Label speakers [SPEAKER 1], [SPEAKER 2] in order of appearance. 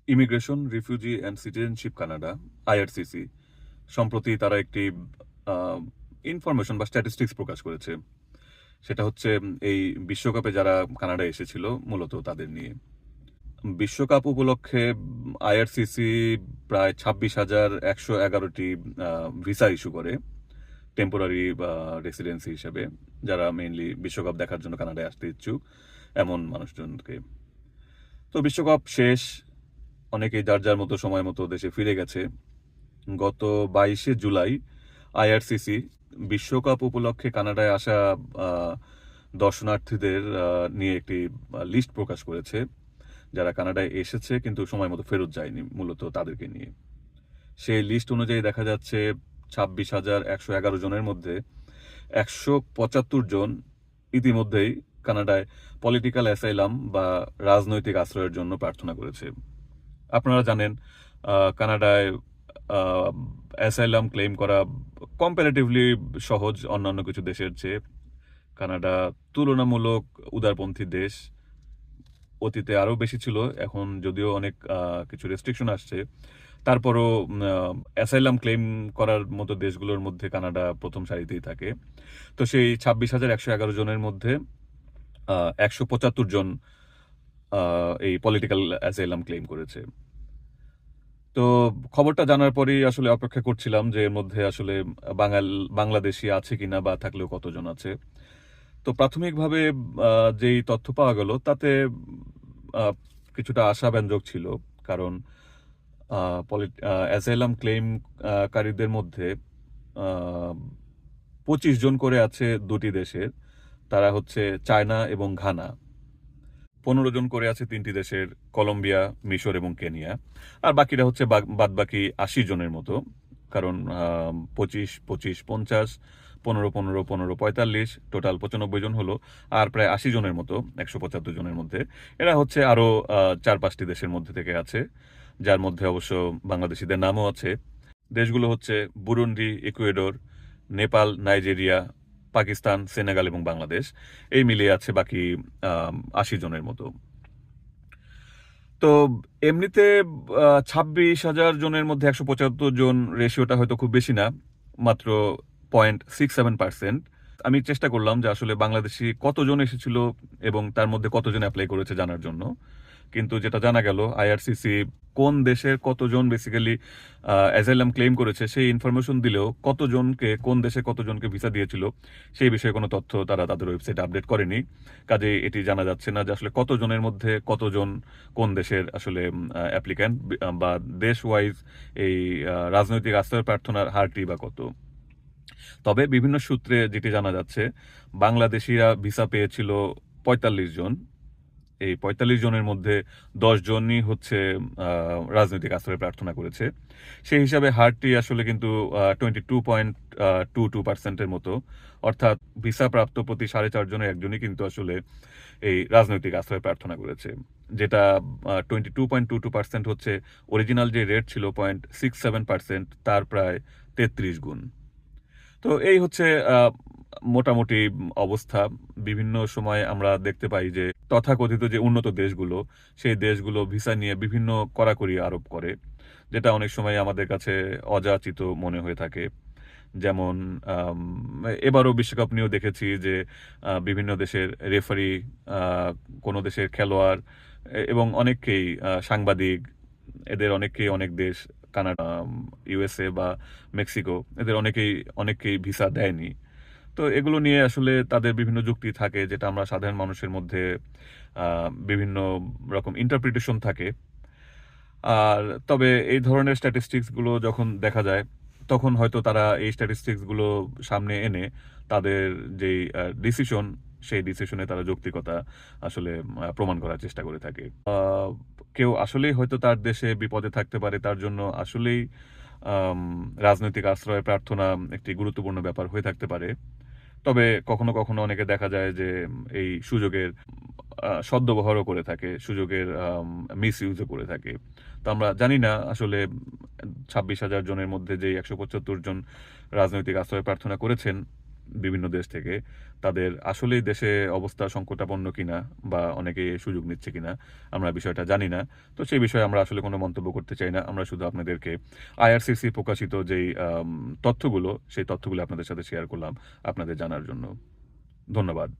[SPEAKER 1] Immigration, refugee and citizenship Canada IRCC সম্প্রতি তারা একটি ইনফরমেশন বা স্ট্যাটিস্টিক্স প্রকাশ করেছে। সেটা হচ্ছে এই বিশ্বকাপে যারা কানাডায় এসেছিল মূলত তাদের নিয়ে। বিশ্বকাপ উপলক্ষে আইআরসিসি প্রায় ২৬,১১১টি ভিসা ইস্যু করে টেম্পোরারি রেসিডেন্সি হিসেবে, যারা মেইনলি বিশ্বকাপ দেখার জন্য কানাডায় আসতে ইচ্ছুক এমন মানুষজনকে। তো বিশ্বকাপ শেষ, অনেকেই যার যার মতো সময় মতো দেশে ফিরে গেছে। গত ২২শে জুলাই আইআরসিসি বিশ্বকাপ উপলক্ষে কানাডায় আসা দর্শনার্থীদের নিয়ে একটি লিস্ট প্রকাশ করেছে, যারা কানাডায় এসেছে কিন্তু সময় মতো ফেরত যায়নি, মূলত তাদেরকে নিয়ে। সেই লিস্ট অনুযায়ী দেখা যাচ্ছে ২৬,১১১ জনের মধ্যে ১৭৫ জন ইতিমধ্যেই কানাডায় পলিটিক্যাল অ্যাসাইলাম বা রাজনৈতিক আশ্রয়ের জন্য প্রার্থনা করেছে। আপনারা জানেন কানাডায় অ্যাসাইলাম ক্লেম করা কম্পারেটিভলি সহজ অন্যান্য কিছু দেশের চেয়ে। কানাডা তুলনামূলক উদারপন্থী দেশ। অতীতে আরও বেশি ছিল, এখন যদিও অনেক কিছু রেস্ট্রিকশন আসছে, তারপরও অ্যাসাইলাম ক্লেম করার মতো দেশগুলোর মধ্যে কানাডা প্রথম সারিতেই থাকে। তো সেই ২৬,১১১ জনের মধ্যে ১৭৫ জন এই পলিটিক্যাল অ্যাসাইলাম ক্লেম করেছে। তো খবরটা জানার পরেই আসলে অপেক্ষা করছিলাম যে এর মধ্যে আসলে বাংলাদেশী আছে কিনা বা থাকলেও কতজন আছে। তো প্রাথমিকভাবে যেই তথ্য পাওয়া গেল তাতে আ কিছুটা আশাব্যঞ্জক ছিল। কারণ অ্যাসাইলাম ক্লেইম কারীদের মধ্যে আ ২৫ জন করে আছে ২টি দেশের। তারা হচ্ছে চায়না এবং ঘানা। ১৫ জন করে আছে ৩টি দেশের, কলম্বিয়া, মিশর এবং কেনিয়া। আর বাকিরা হচ্ছে বাদবাকি ৮০ জনের মতো। কারণ ২৫, ২৫, ৫০, ১৫, ১৫, ১৫, ৪৫, টোটাল ৯৫ জন হলো। আর প্রায় ৮০ জনের মতো ১৭৫ জনের মধ্যে। এরা হচ্ছে আরো ৪-৫টি দেশের মধ্যে থেকে আছে। যার মধ্যে অবশ্য বাংলাদেশীদের নামও আছে। দেশগুলো হচ্ছে Burundi, Ecuador, Nepal, Nigeria, Pakistan, Senegal এবং বাংলাদেশ। এই মিলিয়ে আছে বাকি ৮০ জনের মতো। তো এমনিতে ২৬,০০০ জনের মধ্যে ১৭৫ জন রেশিওটা হয়তো খুব বেশি না, মাত্র 0.67%। আমি চেষ্টা করলাম যে আসলে বাংলাদেশী কতজন এসেছিল এবং তার মধ্যে কতজন এপ্লাই করেছে জানার জন্য। কিন্তু যেটা জানা গেল আইআরসিসি কোন দেশের কতজন বেসিক্যালি অ্যাজাইলাম ক্লেম করেছে সেই ইনফরমেশন দিলেও কতজনকে, কোন দেশে কতজনকে ভিসা দিয়েছিল সেই বিষয়ে কোনো তথ্য তারা তাদের ওয়েবসাইটে আপডেট করেনি। কাজেই এটি জানা যাচ্ছে না যে আসলে কতজনের মধ্যে কতজন কোন দেশের আসলে অ্যাপ্লিক্যান্ট, বা দেশ ওয়াইজ এই রাজনৈতিক আশ্রয় প্রার্থনার হারটি বা কত। তবে বিভিন্ন সূত্রে যেটি জানা যাচ্ছে, বাংলাদেশিরা ভিসা পেয়েছিল ৪৫ জন। এই ৪৫ জনের মধ্যে ১০ জনই হচ্ছে রাজনৈতিক আশ্রয় প্রার্থনা করেছে। সেই হিসাবে হারটি আসলে কিন্তু 22.22% এর মতো। অর্থাৎ ভিসা প্রাপ্ত প্রতি ৪.৫ জনের একজনই কিন্তু আসলে এই রাজনৈতিক আশ্রয় প্রার্থনা করেছে। যেটা 22.22% হচ্ছে অরিজিনাল যে রেট ছিল 0.67%, তার প্রায় ৩৩ গুণ। তো এই হচ্ছে মোটামুটি অবস্থা। বিভিন্ন সময় আমরা দেখতে পাই যে তথাকথিত যে উন্নত দেশগুলো, সেই দেশগুলো ভিসা নিয়ে বিভিন্ন কড়াকড়ি আরোপ করে, যেটা অনেক সময় আমাদের কাছে অযাচিত মনে হয়ে থাকে। যেমন আম এবারও বিশ্বকাপ নিয়েও দেখেছি যে বিভিন্ন দেশের রেফারি, আ কোনো দেশের খেলোয়াড় এবং অনেককেই সাংবাদিক, এদের অনেককেই অনেক দেশ, কানাডা, ইউএসএ বা মেক্সিকো, এদের অনেককেই ভিসা দেয়নি। তো এগুলো নিয়ে আসলে তাদের বিভিন্ন যুক্তি থাকে, যেটা আমরা সাধারণ মানুষের মধ্যে আ বিভিন্ন রকম ইন্টারপ্রিটেশন থাকে। আর তবে এই ধরনের স্ট্যাটিস্টিক্স গুলো যখন দেখা যায়, তখন হয়তো তারা এই স্ট্যাটিস্টিক্স গুলো সামনে এনে তাদের যেই ডিসিশন, সেই ডিসিশনে তারা যৌক্তিকতা আসলে প্রমাণ করার চেষ্টা করে থাকে। কেউ আসলেই হয়তো তার দেশে বিপদে থাকতে পারে, তার জন্য আসলেই আম রাজনৈতিক আশ্রয় প্রার্থনা একটি গুরুত্বপূর্ণ ব্যাপার হয়ে থাকতে পারে। তবে কখনো, কখনো অনেকে দেখা যায় যে এই সুযোগের সদ্ব্যবহারও করে থাকে, সুযোগের মিসইউজও করে থাকে। তো আমরা জানি না আসলে ২৬,০০০ জনের মধ্যে যে ১৭৫ জন রাজনৈতিক আশ্রয় প্রার্থনা করেছেন, বিভিন্ন দেশ থেকে তাদের আসলেই দেশে অবস্থা সংকটাপন্ন কিনা বা অনেকে সুযোগ নিচ্ছে কিনা আমরা বিষয়টা জানি না। তো সেই বিষয়ে আমরা আসলে কোনো মন্তব্য করতে চাই না। আমরা শুধু আপনাদেরকে আইআরসিসি প্রকাশিত যেই তথ্যগুলো, সেই তথ্যগুলো আপনাদের সাথে শেয়ার করলাম আপনাদের জানার জন্য। ধন্যবাদ।